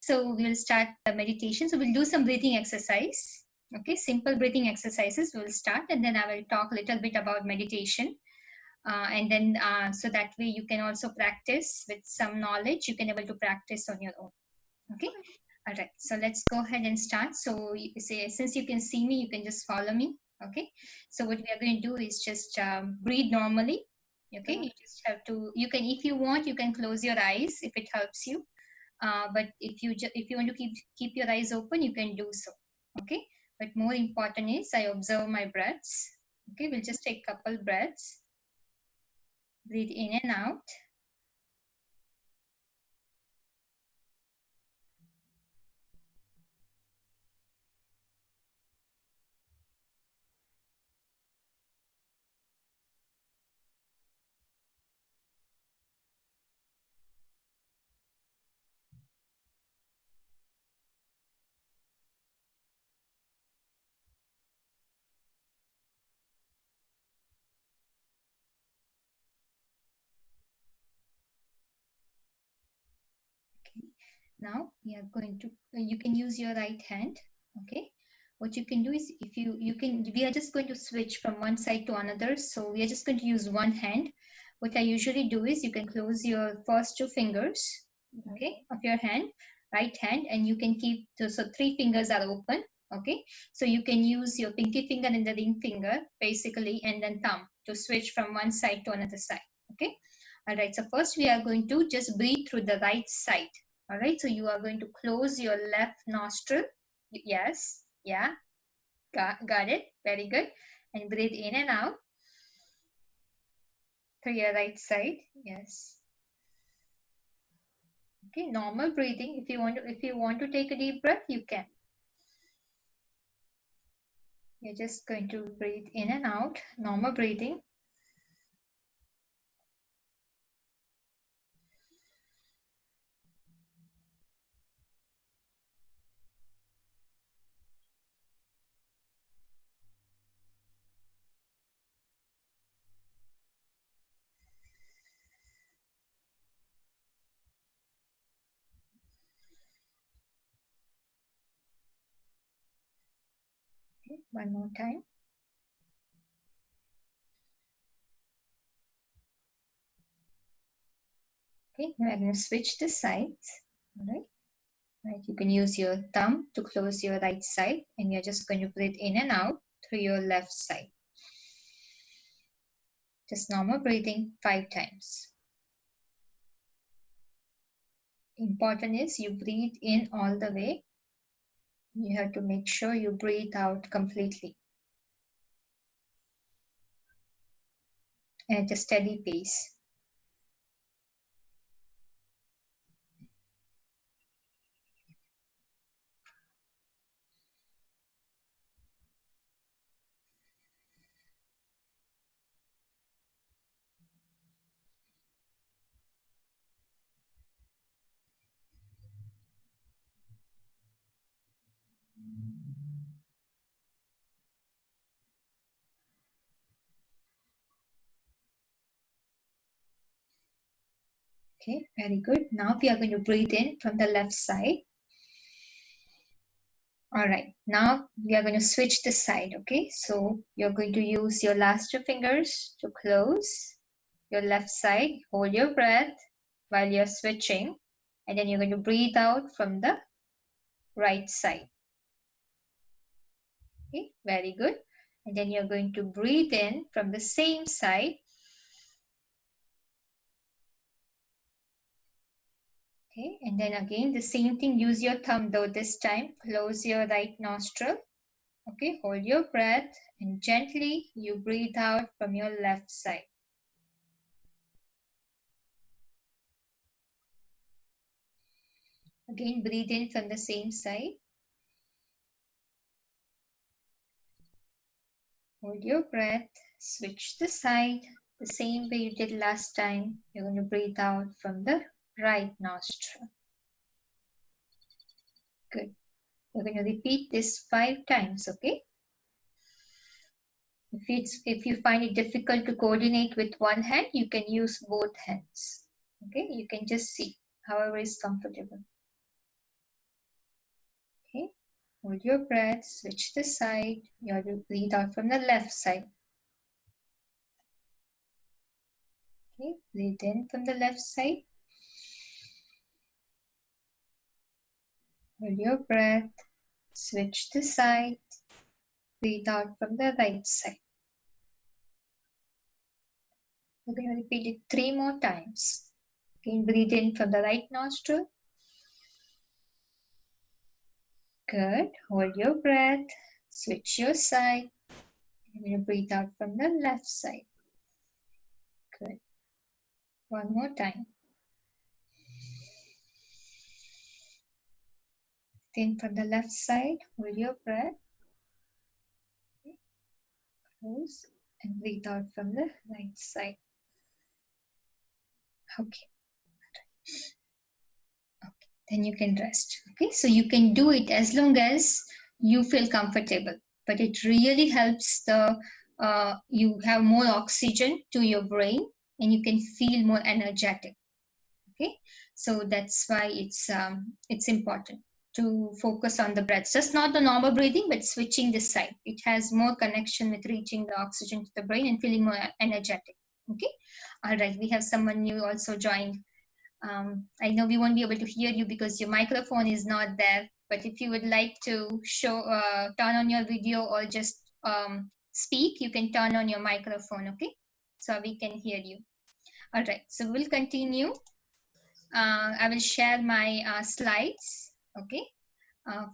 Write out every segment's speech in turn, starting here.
So we'll start the meditation. So we'll do some breathing exercise. Okay, simple breathing exercises we'll start, and then I will talk a little bit about meditation. And then so that way you can also practice with some knowledge. You can able to practice on your own. Okay. All right. So let's go ahead and start. So since you can see me, you can just follow me. Okay. So what we are going to do is just breathe normally. Okay. You just have to. You can, if you want, you can close your eyes if it helps you. But if you want to keep your eyes open, you can do so. Okay. But more important is I observe my breaths. Okay. We'll just take a couple breaths. Breathe in and out. Now we are going to, you can use your right hand. Okay. What you can do is, if we are just going to switch from one side to another. So we are just going to use one hand. What I usually do is, you can close your first two fingers, okay, of your hand, right hand, and you can keep, so 3 fingers are open. Okay. So you can use your pinky finger and the ring finger basically, and then thumb to switch from one side to another side. Okay. All right. So first we are going to just breathe through the right side. All right, so you are going to close your left nostril. Yes, yeah, got it. Very good. And breathe in and out through your right side. Yes. Okay, normal breathing. If you want to take a deep breath, you can. You're just going to breathe in and out, normal breathing. Okay, one more time. Okay, now I'm going to switch the sides. All right. Right, you can use your thumb to close your right side, and you're just going to breathe in and out through your left side. Just normal breathing 5 times. Important is you breathe in all the way. You have to make sure you breathe out completely at a steady pace. Okay, very good. Now we are going to breathe in from the left side. All right, now we are going to switch the side. Okay, so you're going to use your last 2 fingers to close your left side. Hold your breath while you're switching, and then you're going to breathe out from the right side. Okay, very good. And then you're going to breathe in from the same side. Okay, and then again the same thing, use your thumb though this time, close your right nostril. Okay, hold your breath and gently you breathe out from your left side. Again, breathe in from the same side. Hold your breath, switch the side, the same way you did last time. You're going to breathe out from the right nostril. Good. We're going to repeat this 5 times, okay? If you find it difficult to coordinate with one hand, you can use both hands. Okay, you can just see however is comfortable. Hold your breath, switch the side. You have to breathe out from the left side. Okay, breathe in from the left side. Hold your breath, switch the side. Breathe out from the right side. We're going to repeat it 3 more times. Again, breathe in from the right nostril. Good. Hold your breath. Switch your side. And you breathe out from the left side. Good. One more time. In from the left side. Hold your breath. Close. And breathe out from the right side. Okay. Okay. Then you can rest. Okay. So you can do it as long as you feel comfortable. But it really helps you have more oxygen to your brain and you can feel more energetic. Okay, so that's why it's important to focus on the breath, just not the normal breathing, but switching the side. It has more connection with reaching the oxygen to the brain and feeling more energetic. Okay, all right, we have someone new also joined. I know we won't be able to hear you because your microphone is not there, but if you would like to turn on your video or just speak, you can turn on your microphone. Okay, so we can hear you. All right, so we'll continue. I will share my slides, okay,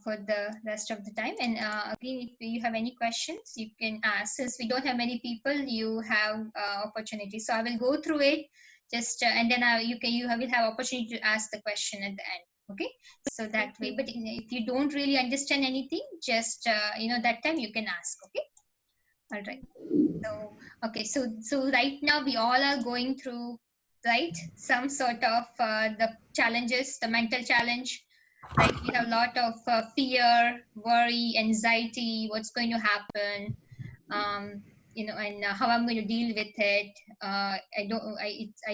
for the rest of the time. And again, if you have any questions, you can ask. Since we don't have many people, you have opportunity. So I will go through it, just and then you will have opportunity to ask the question at the end. Okay, so that way. But if you don't really understand anything, just that time you can ask. Okay, all right. So okay, so right now we all are going through, right, some sort of the challenges, the mental challenge, right? We have a lot of fear, worry, anxiety, what's going to happen, and how I'm going to deal with it. I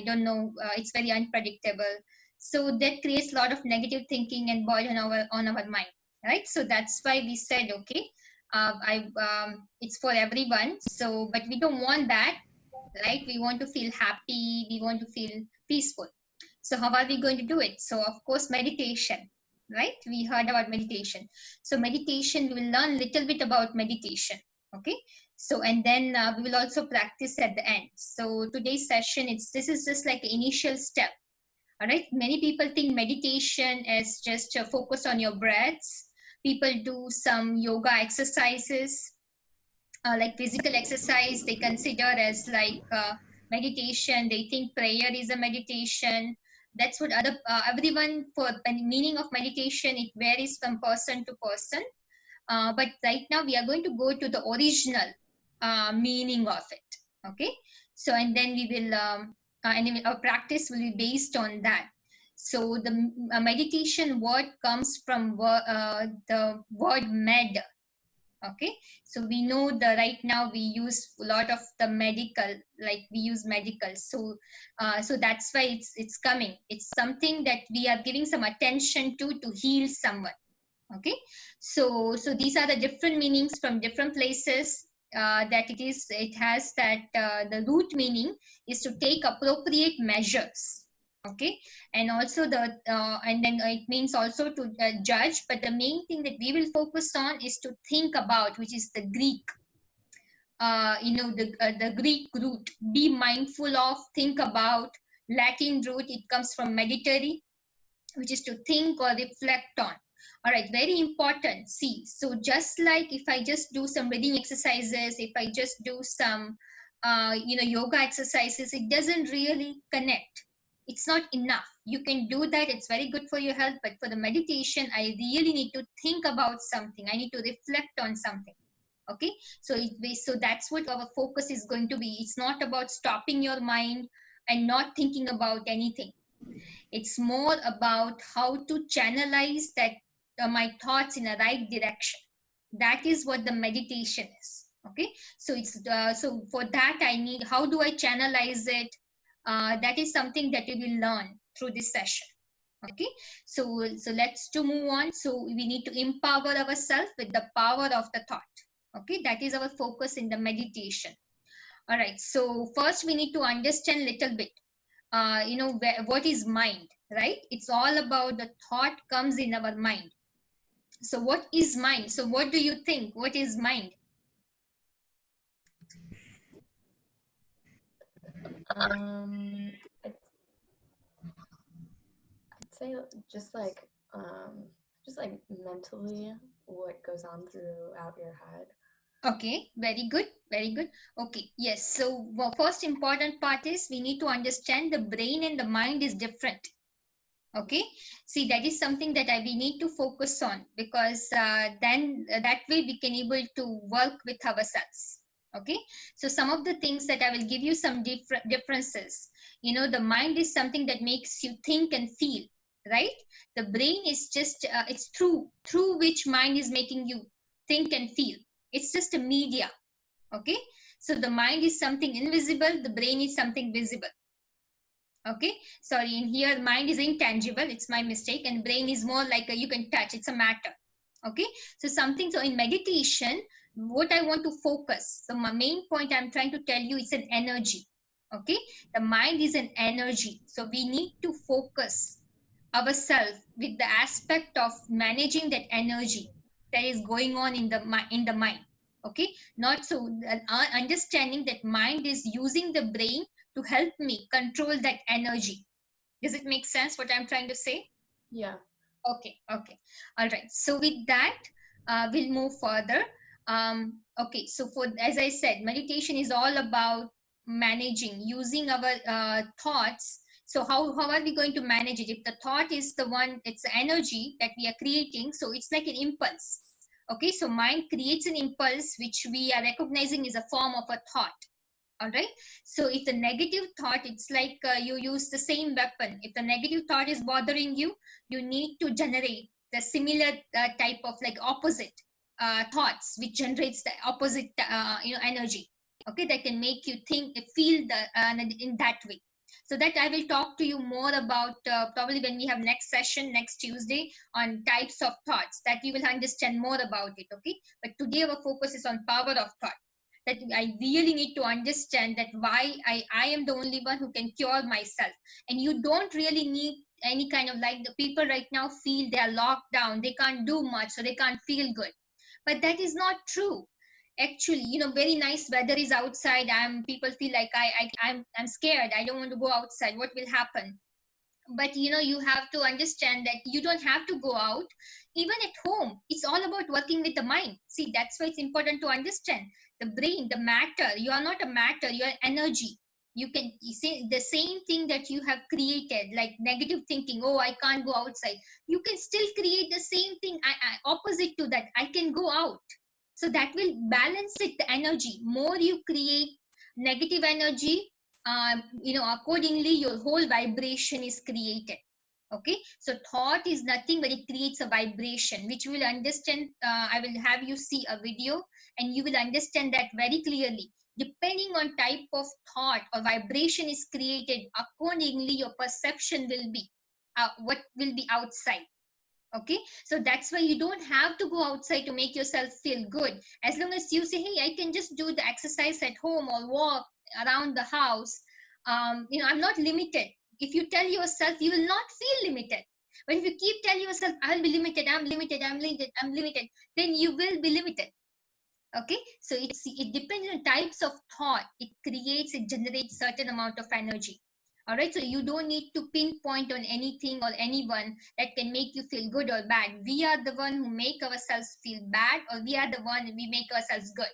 don't know. It's very unpredictable. So that creates a lot of negative thinking and burden on our mind, right? So that's why we said, okay, it's for everyone. So, but we don't want that, right? We want to feel happy. We want to feel peaceful. So how are we going to do it? So of course, meditation, right? We heard about meditation. So meditation, we will learn a little bit about meditation. Okay. So, and then we will also practice at the end. So today's session, this is just like an initial step. All right. Many people think meditation is just a focus on your breaths. People do some yoga exercises, like physical exercise, they consider as like meditation. They think prayer is a meditation. That's what everyone, for the meaning of meditation, it varies from person to person. But right now we are going to go to the original meaning of it. Okay. So, and then we will, our practice will be based on that. So the meditation word comes from the word med. Okay, so we know right now we use a lot of the medical, like we use medical. So so that's why it's coming. It's something that we are giving some attention to heal someone. Okay, so these are the different meanings from different places. That it has that the root meaning is to take appropriate measures. Okay, and also and then it means also to judge, but the main thing that we will focus on is to think about, which is the Greek, the Greek root. Be mindful of, think about. Latin root, it comes from meditare, which is to think or reflect on. All right, very important. See, so just like if I just do some breathing exercises, if I just do some yoga exercises, it doesn't really connect. It's not enough. You can do that, it's very good for your health, but for the meditation, I really need to think about something. I need to reflect on something. Okay, so that's what our focus is going to be. It's not about stopping your mind and not thinking about anything. It's more about how to channelize that my thoughts in a right direction. That is what the meditation is. Okay, so it's so for that I need, how do I channelize it? That is something that we will learn through this session. Okay, so let's to move on. So we need to empower ourselves with the power of the thought. Okay, that is our focus in the meditation. All right, so first we need to understand little bit, what is mind, right? It's all about the thought comes in our mind. So what is mind? So what do you think? What is mind? I'd, I'd say just like mentally what goes on throughout your head. Okay, very good, very good. Okay, yes. So first important part is we need to understand the brain and the mind is different. Okay, see, that is something that we need to focus on, because then that way we can able to work with ourselves. Okay, so some of the things that I will give you some differences. The mind is something that makes you think and feel, right? The brain is just it's through which mind is making you think and feel. It's just a media. Okay, so the mind is something invisible, the brain is something visible. Okay, sorry, in here mind is intangible, it's my mistake, and brain is more like you can touch, it's a matter. Okay, so something, so in meditation, what I want to focus, so my main point I'm trying to tell you, it's an energy. Okay, the mind is an energy, so we need to focus ourselves with the aspect of managing that energy that is going on in the mind. Okay, not so understanding that mind is using the brain to help me control that energy. Does it make sense what I'm trying to say? Yeah. Okay, okay. All right. So with that, we'll move further. Okay, so for, as I said, meditation is all about managing, using our thoughts. So how are we going to manage it? If the thought is the one, it's the energy that we are creating, so it's like an impulse. Okay, so mind creates an impulse which we are recognizing is a form of a thought. All right, so if the negative thought, it's like you use the same weapon. If the negative thought is bothering you, you need to generate the similar type of like opposite thoughts which generates the opposite energy. Okay, that can make you think, feel the in that way. So that I will talk to you more about probably when we have next session next Tuesday on types of thoughts, that you will understand more about it. Okay, but today our focus is on power of thought, that I really need to understand that why I am the only one who can cure myself. And you don't really need any kind of, like, the people right now feel they are locked down, they can't do much, so they can't feel good. But that is not true. Actually, very nice weather is outside. People feel like I'm scared. I don't want to go outside. What will happen? But you have to understand that you don't have to go out. Even at home, it's all about working with the mind. See, that's why it's important to understand the brain, the matter. You are not a matter, you are energy. You say the same thing that you have created, like negative thinking, oh, I can't go outside. You can still create the same thing, opposite to that, I can go out. So that will balance it, the energy. More you create negative energy, accordingly your whole vibration is created. Okay, so thought is nothing but it creates a vibration, which you will understand. I will have you see a video and you will understand that very clearly. Depending on type of thought or vibration is created, accordingly your perception will be what will be outside. Okay, so that's why you don't have to go outside to make yourself feel good. As long as you say, hey, I can just do the exercise at home or walk around the house, I'm not limited. If you tell yourself, you will not feel limited. But if you keep telling yourself, I'll be limited, I'm limited, I'm limited, I'm limited, then you will be limited. Okay, so it depends on types of thought, it generates certain amount of energy. All right, so you don't need to pinpoint on anything or anyone that can make you feel good or bad. We are the one who make ourselves feel bad, or we are the one we make ourselves good.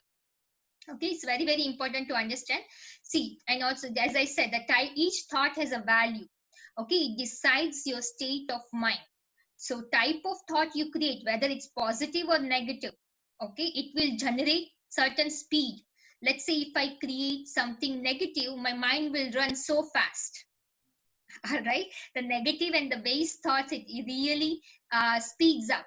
Okay, it's very very important to understand. See, and also, as I said, that each thought has a value. Okay, it decides your state of mind. So type of thought you create, whether it's positive or negative, okay, it will generate certain speed. Let's say if I create something negative, my mind will run so fast. All right, the negative and the base thoughts, it really speeds up.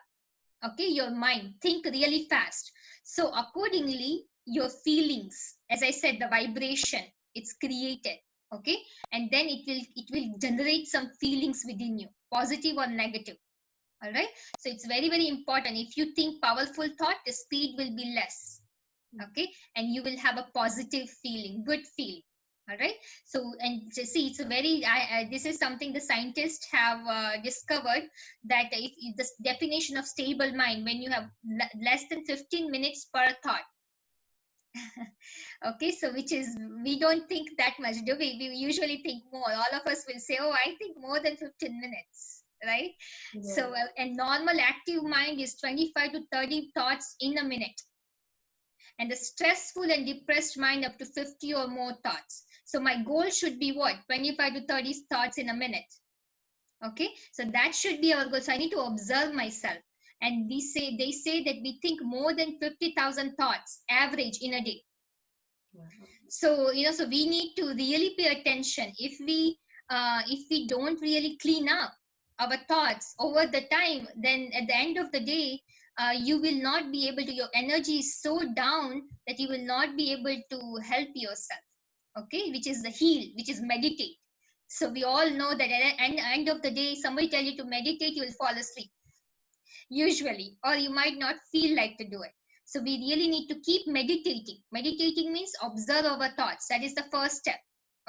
Okay, your mind think really fast. So accordingly your feelings, as I said, the vibration, it's created. Okay, and then it will generate some feelings within you, positive or negative. All right, so it's very, very important. If you think powerful thought, the speed will be less. Okay, and you will have a positive feeling, good feeling. All right, so and see, it's a very this is something the scientists have discovered, that if the definition of stable mind, when you have less than 15 minutes per thought. Okay, so which is, we don't think that much, do we? We usually think more. All of us will say, oh, I think more than 15 minutes, right? Yeah. So a normal active mind is 25 to 30 thoughts in a minute, and the stressful and depressed mind up to 50 or more thoughts. So my goal should be what? 25 to 30 thoughts in a minute. Okay, so that should be our goal. So I need to observe myself. And they say that we think more than 50,000 thoughts average in a day. Wow. So so we need to really pay attention. If we don't really clean up our thoughts over the time, then at the end of the day, you will not be able to, your energy is so down that you will not be able to help yourself. Okay, which is the heal, which is meditate. So we all know that at the end of the day, somebody tell you to meditate, you will fall asleep usually, or you might not feel like to do it. So we really need to keep meditating. Meditating means observe our thoughts. That is the first step.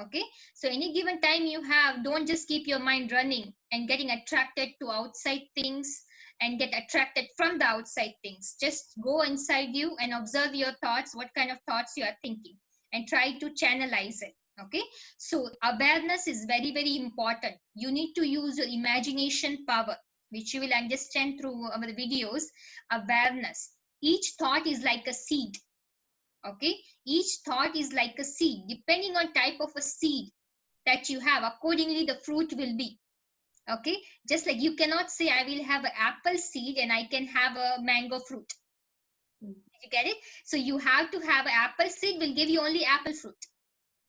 Okay, so any given time you have, don't just keep your mind running and getting attracted to outside things and get attracted from the outside things. Just go inside you and observe your thoughts, what kind of thoughts you are thinking, and try to channelize it. Okay, so awareness is very, very important. You need to use your imagination power, which you will understand through our videos. Awareness. Each thought is like a seed. Okay, each thought is like a seed. Depending on type of a seed that you have, accordingly the fruit will be. Okay, just like you cannot say I will have an apple seed and I can have a mango fruit. Did you get it? So you have to have an apple seed, will give you only apple fruit.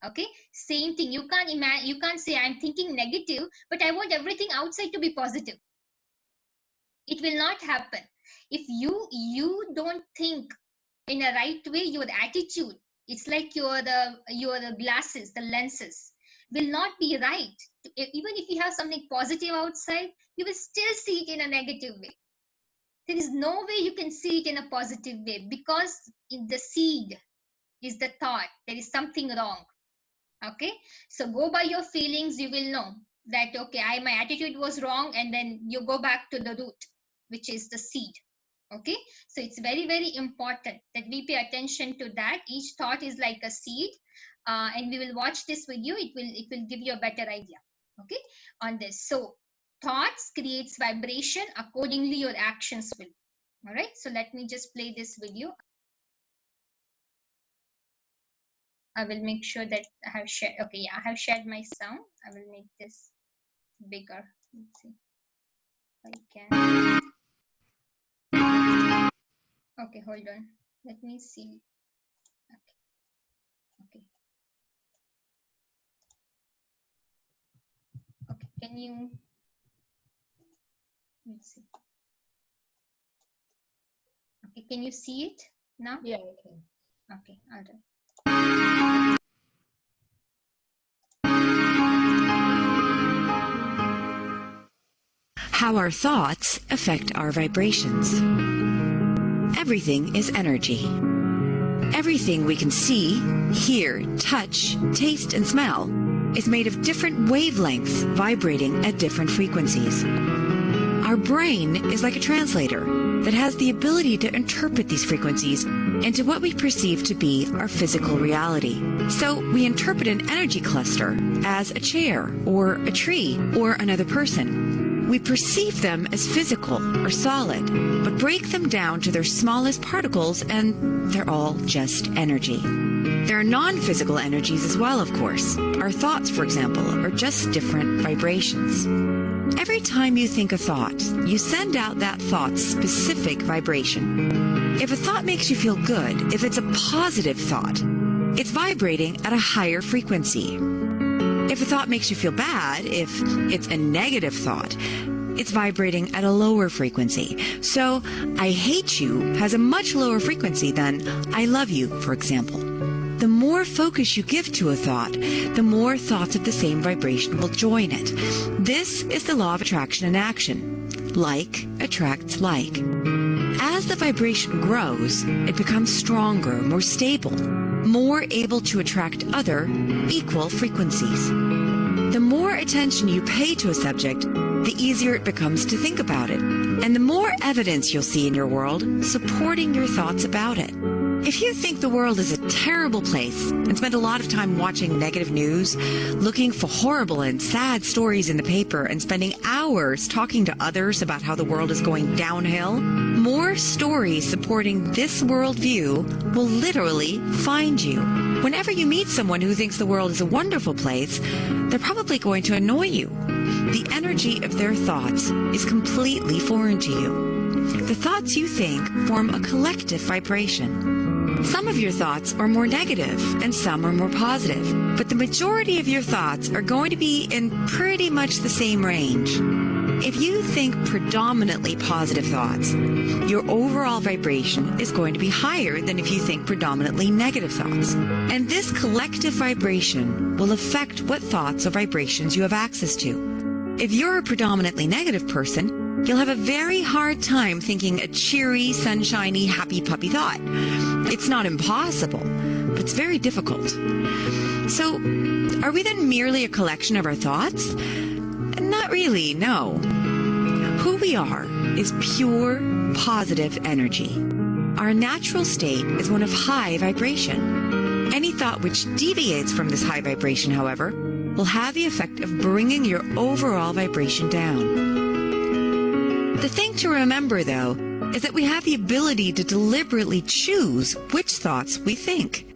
Okay, same thing. You can't say I'm thinking negative, but I want everything outside to be positive. It will not happen. If you don't think in a right way, your attitude, it's like your glasses, the lenses will not be right. Even if you have something positive outside, you will still see it in a negative way. There is no way you can see it in a positive way, because in the seed is the thought. There is something wrong. Okay, so go by your feelings, you will know that, okay, my attitude was wrong, and then you go back to the root, which is the seed. Okay, so it's very, very important that we pay attention to that. Each thought is like a seed, and we will watch this video. It will give you a better idea, okay, on this. So thoughts creates vibration, accordingly your actions will. All right, so let me just play this video. I will make sure that I have shared. Okay, yeah, I have shared my sound. I will make this bigger. Let's see if I can. Okay, hold on. Let me see. Okay. Okay, can you? Let's see. Okay, can you see it now? Yeah, I can. Okay, all right. How our thoughts affect our vibrations. Everything is energy. Everything we can see, hear, touch, taste, and smell is made of different wavelengths vibrating at different frequencies. Our brain is like a translator that has the ability to interpret these frequencies into what we perceive to be our physical reality. So we interpret an energy cluster as a chair or a tree or another person. We perceive them as physical or solid, but break them down to their smallest particles, and they're all just energy. There are non-physical energies as well, of course. Our thoughts, for example, are just different vibrations. Every time you think a thought, you send out that thought's specific vibration. If a thought makes you feel good, if it's a positive thought, it's vibrating at a higher frequency. If a thought makes you feel bad, if it's a negative thought, it's vibrating at a lower frequency. So, I hate you has a much lower frequency than I love you, for example. the more focus you give to a thought, the more thoughts of the same vibration will join it. This is the law of attraction in action. Like attracts like. As the vibration grows, it becomes stronger, more stable, more able to attract other equal frequencies. The more attention you pay to a subject, the easier it becomes to think about it, and the more evidence you'll see in your world supporting your thoughts about it. If you think the world is a terrible place and spend a lot of time watching negative news, looking for horrible and sad stories in the paper, and spending hours talking to others about how the world is going downhill, more stories supporting this worldview will literally find you. Whenever you meet someone who thinks the world is a wonderful place, they're probably going to annoy you. The energy of their thoughts is completely foreign to you. The thoughts you think form a collective vibration. Some of your thoughts are more negative and some are more positive, but the majority of your thoughts are going to be in pretty much the same range. If you think predominantly positive thoughts, your overall vibration is going to be higher than if you think predominantly negative thoughts. And this collective vibration will affect what thoughts or vibrations you have access to. If you're a predominantly negative person, you'll have a very hard time thinking a cheery, sunshiny, happy puppy thought. It's not impossible, but it's very difficult. So, are we then merely a collection of our thoughts? Not really, no. Who we are is pure, positive energy. Our natural state is one of high vibration. Any thought which deviates from this high vibration, however, will have the effect of bringing your overall vibration down. The thing to remember, though, is that we have the ability to deliberately choose which thoughts we think.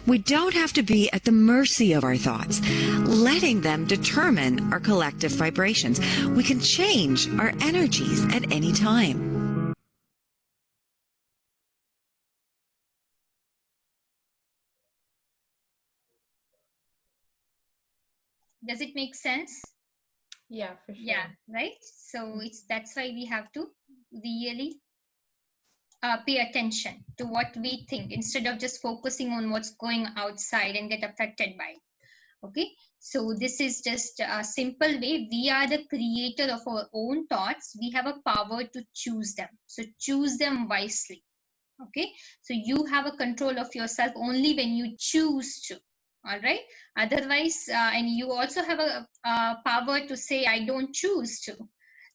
We don't have to be at the mercy of our thoughts, letting them determine our collective vibrations. We can change our energies at any time. Does it make sense? Yeah, for sure. Yeah, right. So that's why we have to really pay attention to what we think instead of just focusing on what's going outside and get affected by it. Okay, so this is just a simple way. We are the creator of our own thoughts. We have a power to choose them. So choose them wisely. Okay, so you have a control of yourself only when you choose to. All right, otherwise, and you also have a power to say, I don't choose to.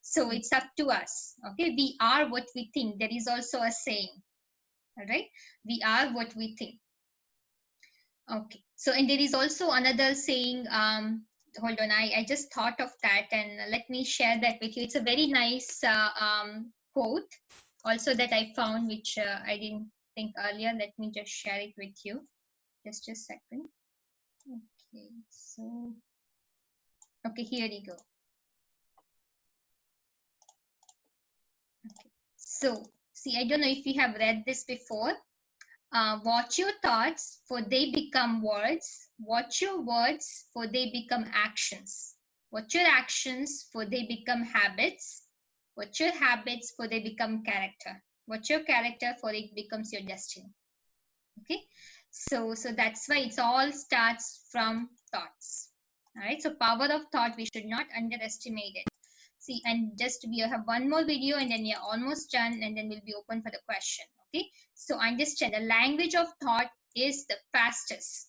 So it's up to us. Okay, we are what we think. There is also a saying. All right, we are what we think. Okay, so and there is also another saying. Hold on, I just thought of that, and let me share that with you. It's a very nice quote also that I found, which I didn't think earlier. Let me just share it with you. Just a second. Okay, so okay, here we go. Okay, so see, I don't know if you have read this before. Watch your thoughts, for they become words. Watch your words, for they become actions. Watch your actions, for they become habits. Watch your habits, for they become character. Watch your character, for it becomes your destiny. Okay, so that's why it all starts from thoughts. All right, so power of thought, we should not underestimate it. See, and just we have one more video and then we are almost done, and then we'll be open for the question. Okay, so understand the language of thought is the fastest,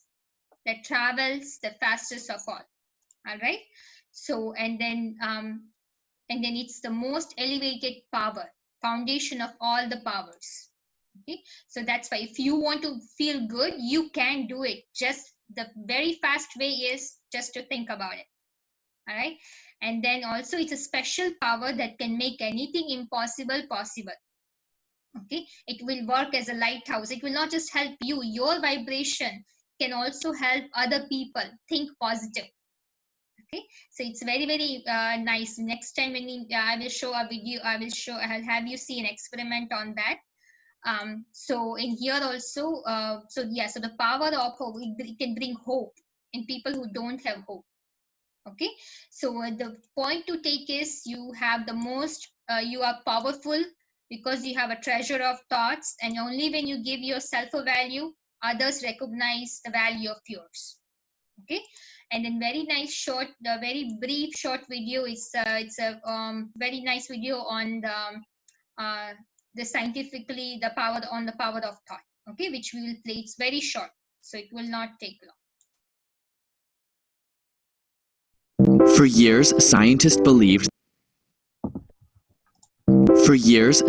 that travels the fastest of all. All right, so and then it's the most elevated power, foundation of all the powers. Okay, so that's why if you want to feel good, you can do it. Just the very fast way is just to think about it. All right, and then also it's a special power that can make anything impossible possible. Okay, it will work as a lighthouse. It will not just help you, your vibration can also help other people think positive. Okay, so it's very, very nice. Next time when I will show a video, I'll have you see an experiment on that. So in here also, so the power of hope, it can bring hope in people who don't have hope. Okay, so the point to take is you have the most, you are powerful because you have a treasure of thoughts, and only when you give yourself a value, others recognize the value of yours. Okay, and then very nice short, the very brief short video is it's a very nice video on the scientifically the power of thought. Okay, which we will play. It's very short, so it will not take long. For years,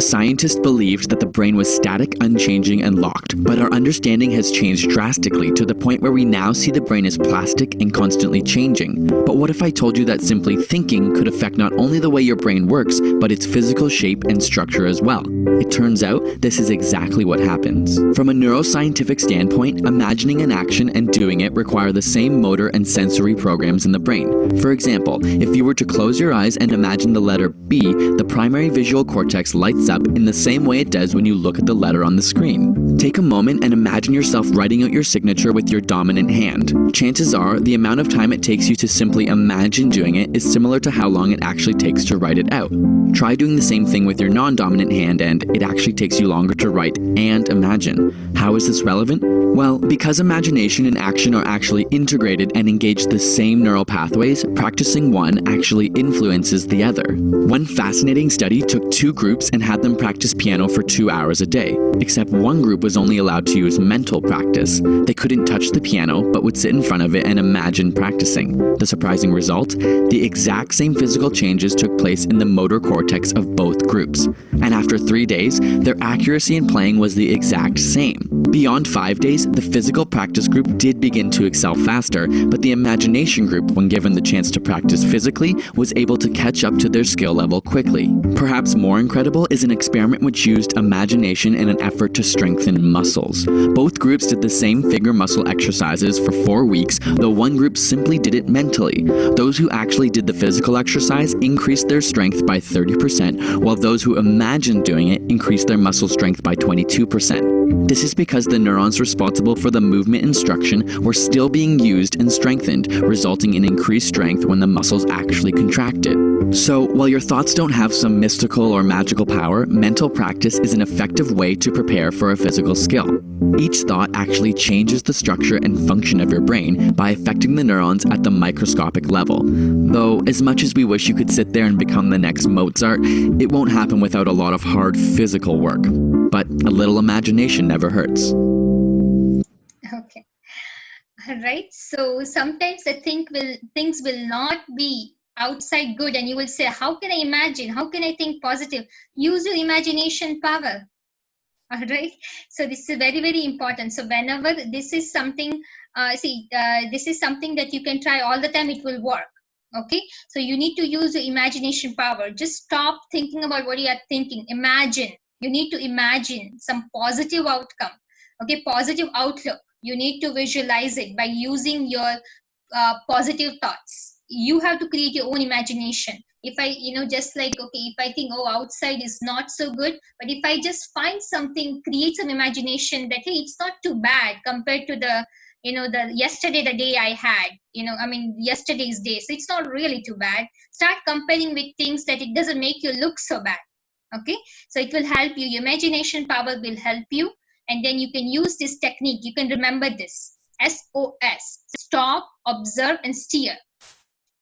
scientists believed that the brain was static, unchanging, and locked, but our understanding has changed drastically to the point where we now see the brain as plastic and constantly changing. But what if I told you that simply thinking could affect not only the way your brain works, but its physical shape and structure as well? It turns out this is exactly what happens. From a neuroscientific standpoint, imagining an action and doing it require the same motor and sensory programs in the brain. For example, if you were to close your eyes and imagine the letter B, the primary visual cortex lights up in the same way it does when you look at the letter on the screen. Take a moment and imagine yourself writing out your signature with your dominant hand. Chances are, the amount of time it takes you to simply imagine doing it is similar to how long it actually takes to write it out. Try doing the same thing with your non-dominant hand and it actually takes you longer to write and imagine. How is this relevant? Well, because imagination and action are actually integrated and engage the same neural pathways, practicing one actually influences the other. One fascinating study took two groups and had them practice piano for 2 hours a day, except one group was only allowed to use mental practice. They couldn't touch the piano, but would sit in front of it and imagine practicing. The surprising result? The exact same physical changes took place in the motor cortex of both groups. And after 3 days, their accuracy in playing was the exact same. Beyond 5 days, the physical practice group did begin to excel faster, but the imagination group, when given the chance to practice physically, was able to catch up to their skill level quickly. Perhaps more incredible is an experiment which used imagination in an effort to strengthen muscles. Both groups did the same finger muscle exercises for 4 weeks, though one group simply did it mentally. Those who actually did the physical exercise increased their strength by 30%, while those who imagined doing it increased their muscle strength by 22%. This is because the neurons responsible for the movement instruction were still being used and strengthened, resulting in increased strength when the muscles actually contracted. So, while your thoughts don't have some mystical or magical power, mental practice is an effective way to prepare for a physical skill. Each thought actually changes the structure and function of your brain by affecting the neurons at the microscopic level. Though, as much as we wish you could sit there and become the next Mozart, it won't happen without a lot of hard physical work. But a little imagination never hurts. Okay. All right. So sometimes I think things will not be outside good, and you will say, how can I imagine? How can I think positive? Use your imagination power. All right. So this is very, very important. So whenever this is something, this is something that you can try all the time, it will work. Okay. So you need to use your imagination power. Just stop thinking about what you are thinking. Imagine. You need to imagine some positive outcome. Okay. Positive outlook. You need to visualize it by using your positive thoughts. You have to create your own imagination. If I, just like, okay, if I think, oh, outside is not so good, but if I just find something, create some imagination that, hey, it's not too bad compared to the the day I had, yesterday's day. So it's not really too bad. Start comparing with things that it doesn't make you look so bad. Okay. So it will help you. Your imagination power will help you. And then you can use this technique. You can remember this. SOS. Stop, observe, and steer.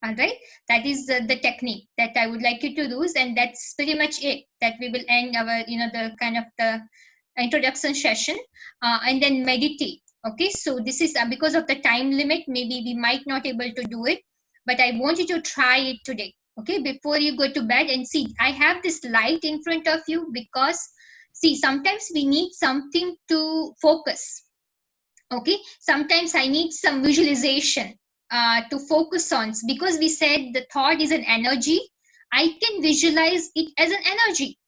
All right. That is the technique that I would like you to use. And that's pretty much it. That we will end our, the kind of the introduction session. And then meditate. Okay. So this is because of the time limit. Maybe we might not able to do it. But I want you to try it today. Okay. Before you go to bed, and see, I have this light in front of you because see, sometimes we need something to focus. Okay. Sometimes I need some visualization to focus on, because we said the thought is an energy. I can visualize it as an energy.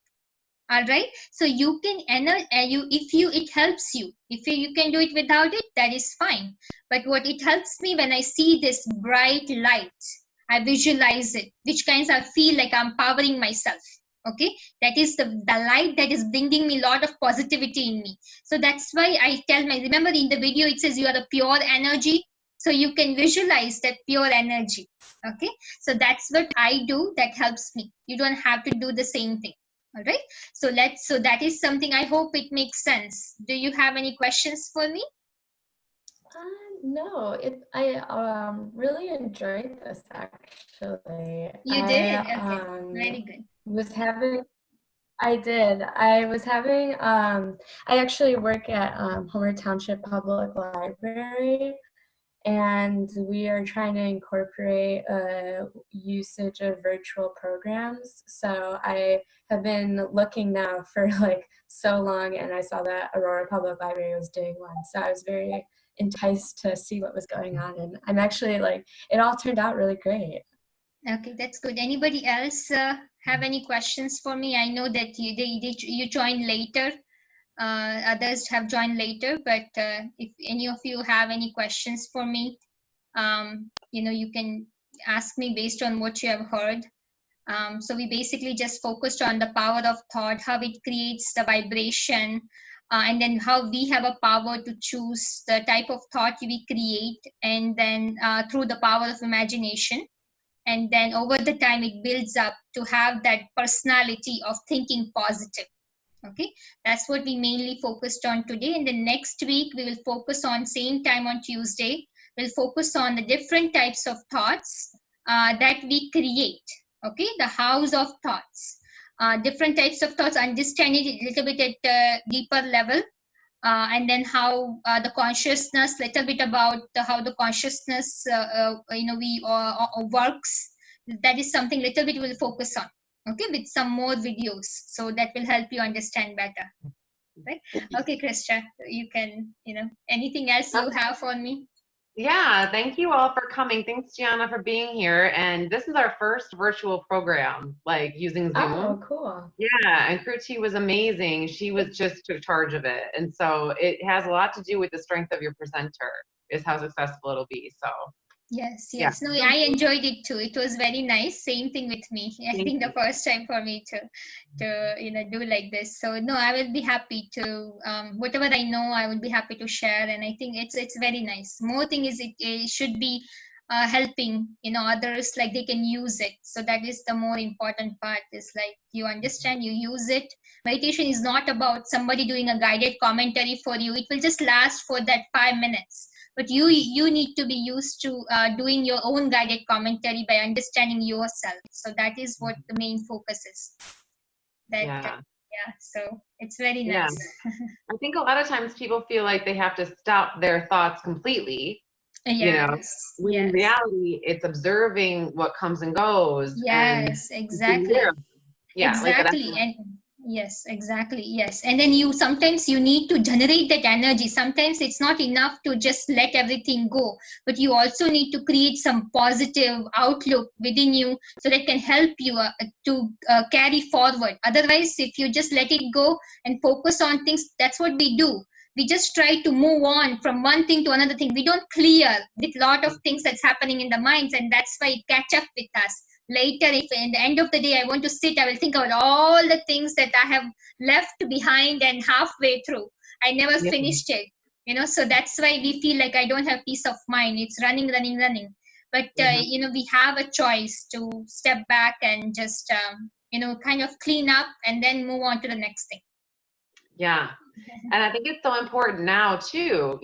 All right. So you can it helps you. If you can do it without it, that is fine. But what it helps me when I see this bright light, I visualize it, which kinds I feel like I'm powering myself. Okay, that is the light that is bringing me a lot of positivity in me. So that's why I remember in the video it says you are a pure energy. So you can visualize that pure energy. Okay, so that's what I do. That helps me. You don't have to do the same thing. All right. So that is something. I hope it makes sense. Do you have any questions for me? No, I really enjoyed this actually. You did? Okay, very good. Was having I did. I was having I actually work at Homer Township Public Library, and we are trying to incorporate usage of virtual programs. So I have been looking now for like so long, and I saw that Aurora Public Library was doing one. So I was very enticed to see what was going on, and I'm actually like, it all turned out really great. Okay, that's good. Anybody else have any questions for me? I know that you joined later. Others have joined later, but if any of you have any questions for me, you can ask me based on what you have heard. So we basically just focused on the power of thought, how it creates the vibration, and then how we have a power to choose the type of thought we create, and then through the power of imagination. And then over the time, it builds up to have that personality of thinking positive. Okay, that's what we mainly focused on today. And the next week, we will focus on same time on Tuesday. We'll focus on the different types of thoughts that we create. Okay, the house of thoughts, different types of thoughts, understanding it a little bit at a deeper level. And then how the consciousness, little bit about how the consciousness, we works. That is something little bit we'll focus on. Okay, with some more videos, so that will help you understand better. Right? Okay, Krista, you can, anything else you have for me? Yeah, thank you all for coming. Thanks, Gianna, for being here. And this is our first virtual program, like using Zoom. Oh, cool. Yeah, and Kruti was amazing. She was just took charge of it. And so it has a lot to do with the strength of your presenter, is how successful it'll be. So Yes. Yeah. No, I enjoyed it too. It was very nice. Same thing with me. I think the first time for me to do like this. So no, I will be happy to whatever I know, I will be happy to share. And I think it's very nice. More thing is it should be helping others, like they can use it. So that is the more important part, is like you understand, you use it. Meditation is not about somebody doing a guided commentary for you. It will just last for that 5 minutes. But you need to be used to doing your own guided commentary by understanding yourself. So that is what the main focus is. So it's very nice. I think a lot of times people feel like they have to stop their thoughts completely. When in reality, it's observing what comes and goes. Yes, exactly. Exactly. And yes, exactly. Yes. And then sometimes you need to generate that energy. Sometimes it's not enough to just let everything go, but you also need to create some positive outlook within you, so that can help you to carry forward. Otherwise, if you just let it go and focus on things, that's what we do. We just try to move on from one thing to another thing. We don't clear with a lot of things that's happening in the minds, and that's why it catch up with us. Later, if in the end of the day I want to sit, I will think about all the things that I have left behind and halfway through. I never finished it. So that's why we feel like I don't have peace of mind. It's running. But, we have a choice to step back and just, kind of clean up and then move on to the next thing. Yeah. And I think it's so important now too,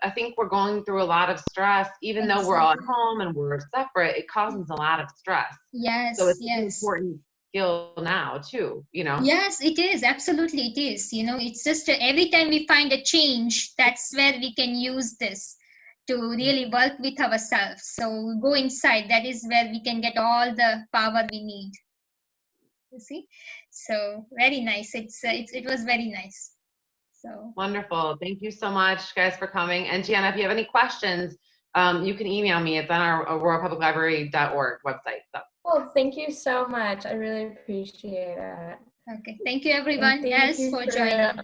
I think we're going through a lot of stress, even though we're all at home and we're separate, it causes a lot of stress. Yes. So it's an important skill now too, Yes, it is. Absolutely. It is. It's just every time we find a change, that's where we can use this to really work with ourselves. So go inside. That is where we can get all the power we need. You see? So very nice. It was very nice. So wonderful. Thank you so much, guys, for coming. And Gianna, if you have any questions, you can email me. It's on our aurorapubliclibrary.org website. So. Well, thank you so much. I really appreciate it. Okay. Thank you, everyone else for joining.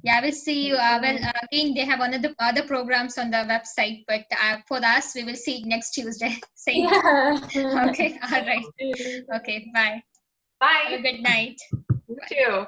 I will see you. Again, they have other programs on the website, but for us, we will see it next Tuesday. Same. Yeah. Okay. All right. Okay. Bye. Bye. Have a good night. You too.